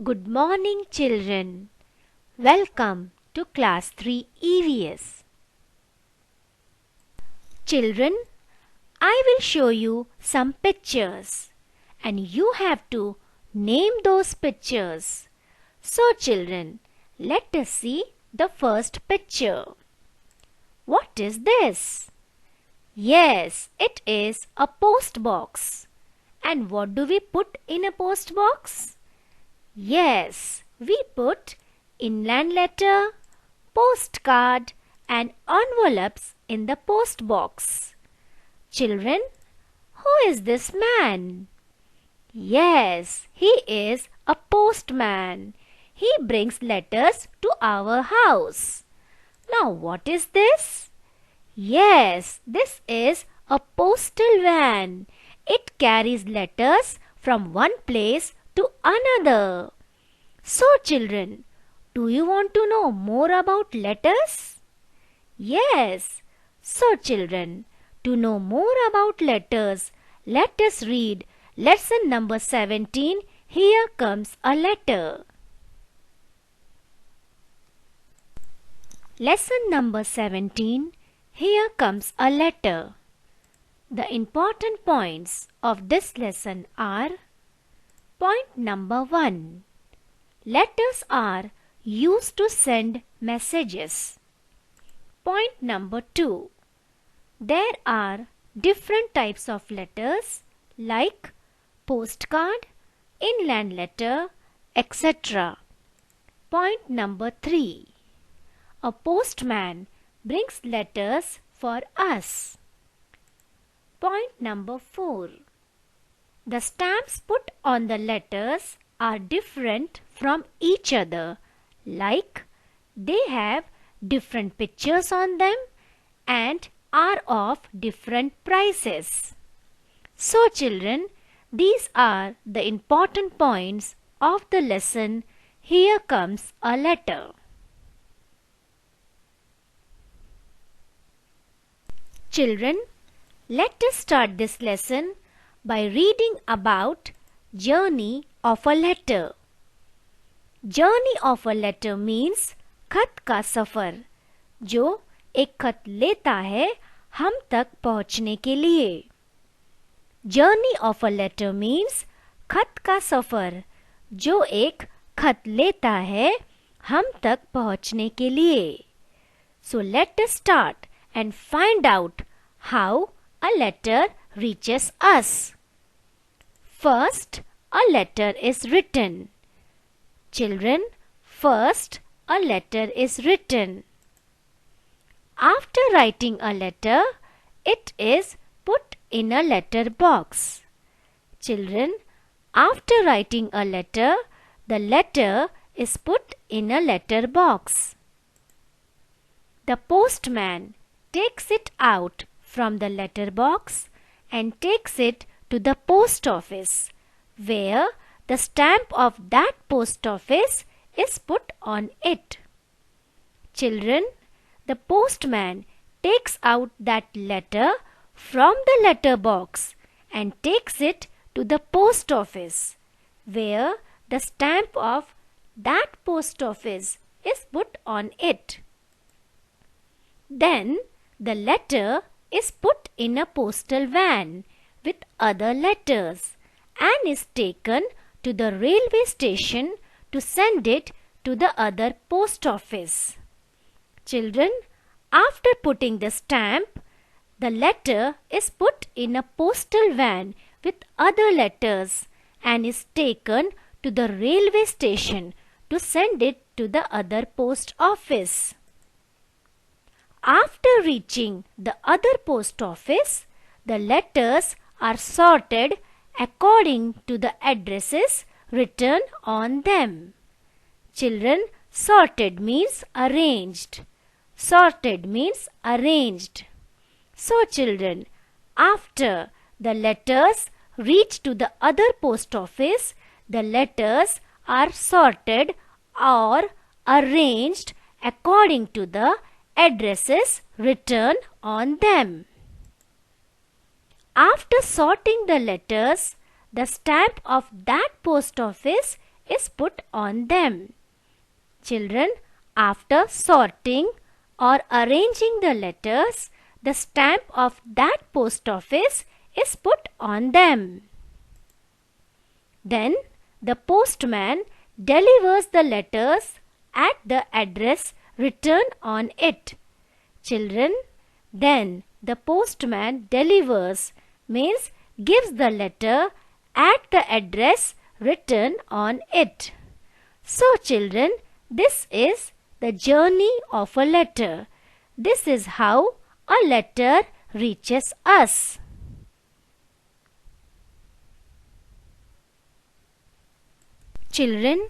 Good morning, children. Welcome to Class 3 EVS. Children, I will show you some pictures and you have to name those pictures. So, children, let us see the first picture. What is this? Yes, it is a post box. And what do we put in a post box? Yes, we put inland letter, postcard and envelopes in the post box. Children, who is this man? Yes, he is a postman. He brings letters to our house. Now what is this? Yes, this is a postal van. It carries letters from one place to another. So, children, do you want to know more about letters? Yes. So, children, to know more about letters, let us read lesson number 17. Here comes a letter. Lesson number 17. Here comes a letter. The important points of this lesson are: point number 1. Letters are used to send messages. Point number 2. There are different types of letters like postcard, inland letter, etc. Point number 3. A postman brings letters for us. Point number 4. The stamps put on the letters are different from each other, like they have different pictures on them and are of different prices. So, children, these are the important points of the lesson. Here comes a letter. Children, let us start this lesson by reading about journey of a letter. Journey of a letter means खत का सफर, जो एक खत लेता है हम तक पहुंचने के लिए. Journey of a letter means खत का सफर, जो एक खत लेता है हम तक पहुंचने के लिए. So let us start and find out how a letter reaches us. First, a letter is written. Children, first a letter is written. After writing a letter, it is put in a letter box. Children, after writing a letter, the letter is put in a letter box. The postman takes it out from the letter box and takes it to the post office, where the stamp of that post office is put on it. Children, the postman takes out that letter from the letter box and takes it to the post office, where the stamp of that post office is put on it. Then the letter is put in a postal van with other letters and is taken to the railway station to send it to the other post office. Children, after putting the stamp, the letter is put in a postal van with other letters and is taken to the railway station to send it to the other post office. After reaching the other post office, the letters are sorted according to the addresses written on them. Children, sorted means arranged. Sorted means arranged. So, children, after the letters reach to the other post office, the letters are sorted or arranged according to the addresses written on them. After sorting the letters, the stamp of that post office is put on them. Children, after sorting or arranging the letters, the stamp of that post office is put on them. Then the postman delivers the letters at the address written on it. Children, then the postman delivers means gives the letter at the address written on it. So children, this is the journey of a letter. This is how a letter reaches us. Children,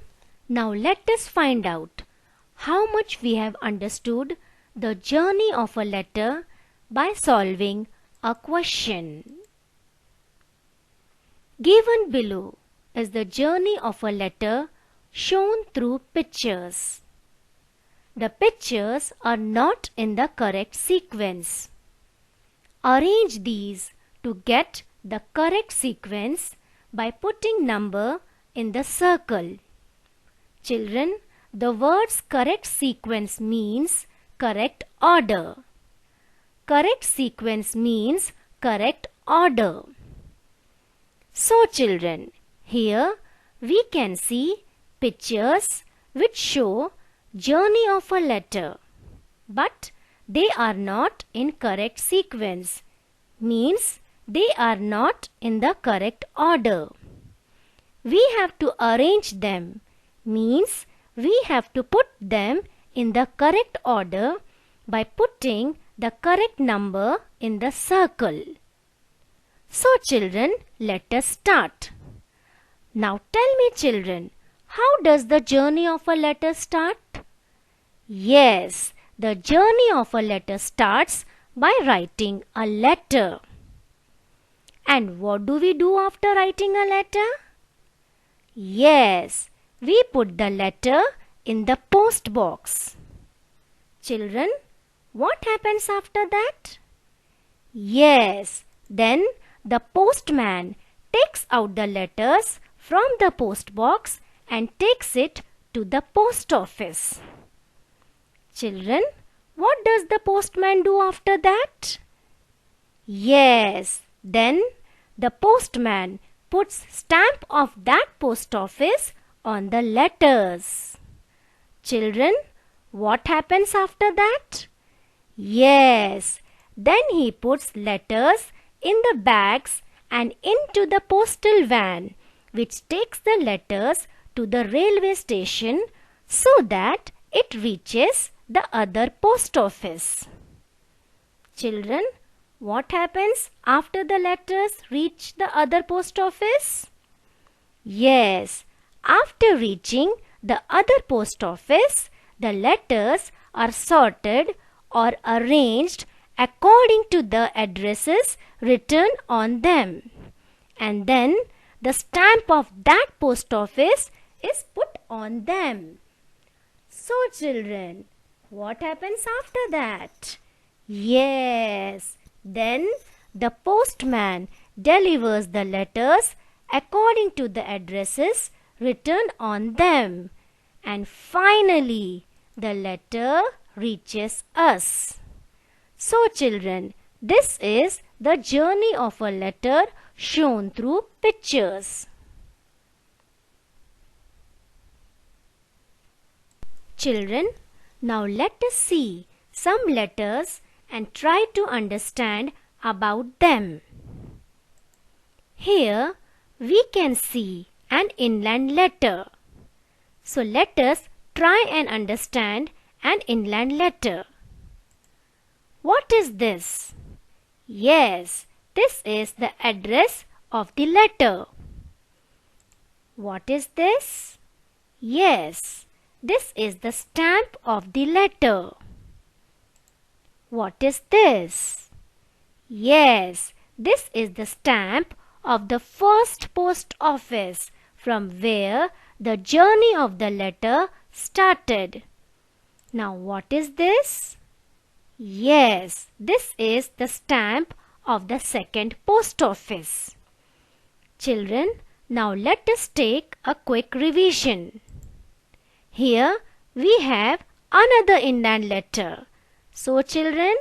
now let us find out how much we have understood the journey of a letter by solving a question. Given below is the journey of a letter shown through pictures. The pictures are not in the correct sequence. Arrange these to get the correct sequence by putting number in the circle. Children, the words correct sequence means correct order. Correct sequence means correct order. So children, here we can see pictures which show journey of a letter, but they are not in correct sequence, means they are not in the correct order. We have to arrange them, means we have to put them in the correct order by putting the correct number in the circle. So children, let us start. Now tell me children, how does the journey of a letter start? Yes, the journey of a letter starts by writing a letter. And what do we do after writing a letter? Yes, we put the letter in the post box. Children, what happens after that? Yes, then the postman takes out the letters from the post box and takes it to the post office. Children, what does the postman do after that? Yes, then the postman puts stamp of that post office on the letters. Children, what happens after that? Yes, then he puts letters in the bags and into the postal van, which takes the letters to the railway station so that it reaches the other post office. Children, what happens after the letters reach the other post office? Yes, after reaching the other post office, the letters are sorted or arranged according to the addresses written on them. And then the stamp of that post office is put on them. So children, what happens after that? Yes, then the postman delivers the letters according to the addresses written on them. And finally, the letter reaches us. So children, this is the journey of a letter shown through pictures. Children, now let us see some letters and try to understand about them. Here we can see an inland letter. So let us try and understand an inland letter. What is this? Yes, this is the address of the letter. What is this? Yes, this is the stamp of the letter. What is this? Yes, this is the stamp of the first post office from where the journey of the letter started. Now what is this? Yes, this is the stamp of the second post office. Children, Now let us take a quick revision. Here we have another Indian letter. So children,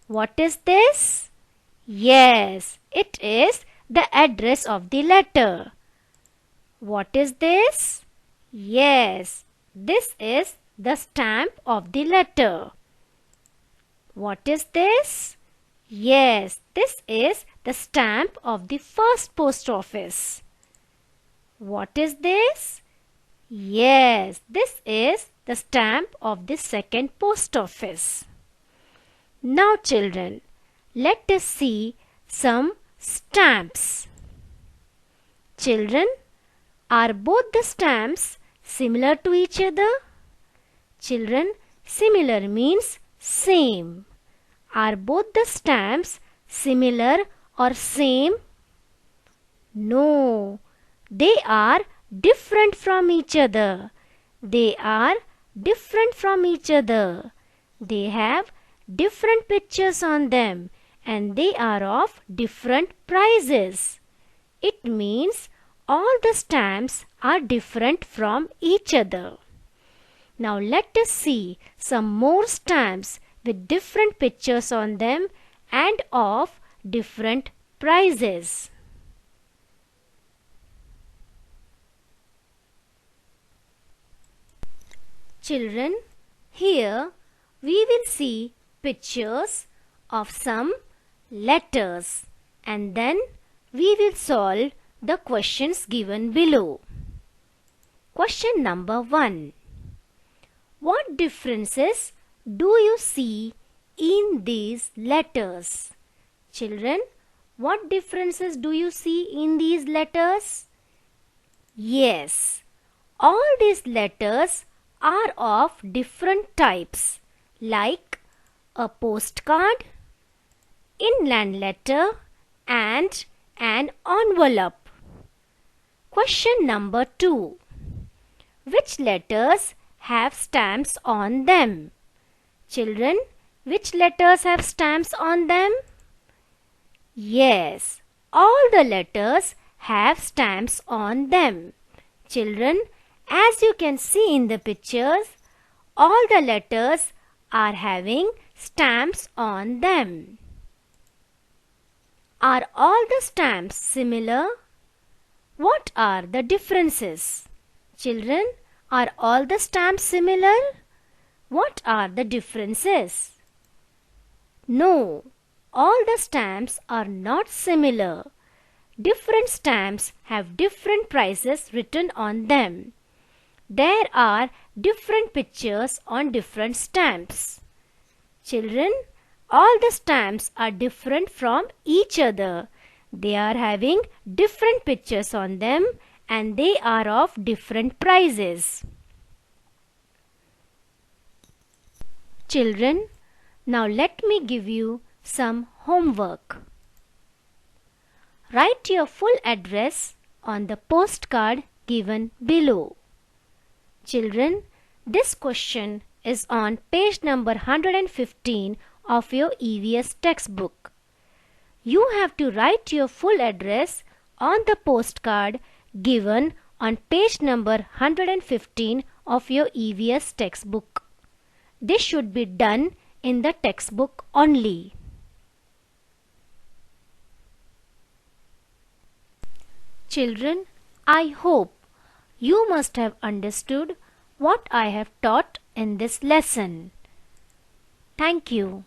what is this? Yes, it is the address of the letter. What is this? Yes, this is the stamp of the letter. What is this? Yes, this is the stamp of the first post office. What is this? Yes, this is the stamp of the second post office. Now children, let us see some stamps. Children, are both the stamps similar to each other? Children, similar means same. Are both the stamps similar or same? No, they are different from each other. They are different from each other. They have different pictures on them and they are of different prices. It means all the stamps are different from each other. Now let us see some more stamps with different pictures on them and of different prices. Children, here we will see pictures of some letters and then we will solve the questions given below. Question number 1. What differences do you see in these letters? Children, what differences do you see in these letters? Yes, all these letters are of different types like a postcard, inland letter and an envelope. Question number 2. Which letters have stamps on them? Children, which letters have stamps on them? Yes, all the letters have stamps on them. Children, as you can see in the pictures, all the letters are having stamps on them. Are all the stamps similar? What are the differences? Children, are all the stamps similar? What are the differences? No, all the stamps are not similar. Different stamps have different prices written on them. There are different pictures on different stamps. Children, all the stamps are different from each other. They are having different pictures on them and they are of different prices. Children, now let me give you some homework. Write your full address on the postcard given below. Children, this question is on page number 115 of your EVS textbook. You have to write your full address on the postcard given on page number 115 of your EVS textbook. This should be done in the textbook only. Children, I hope you must have understood what I have taught in this lesson. Thank you.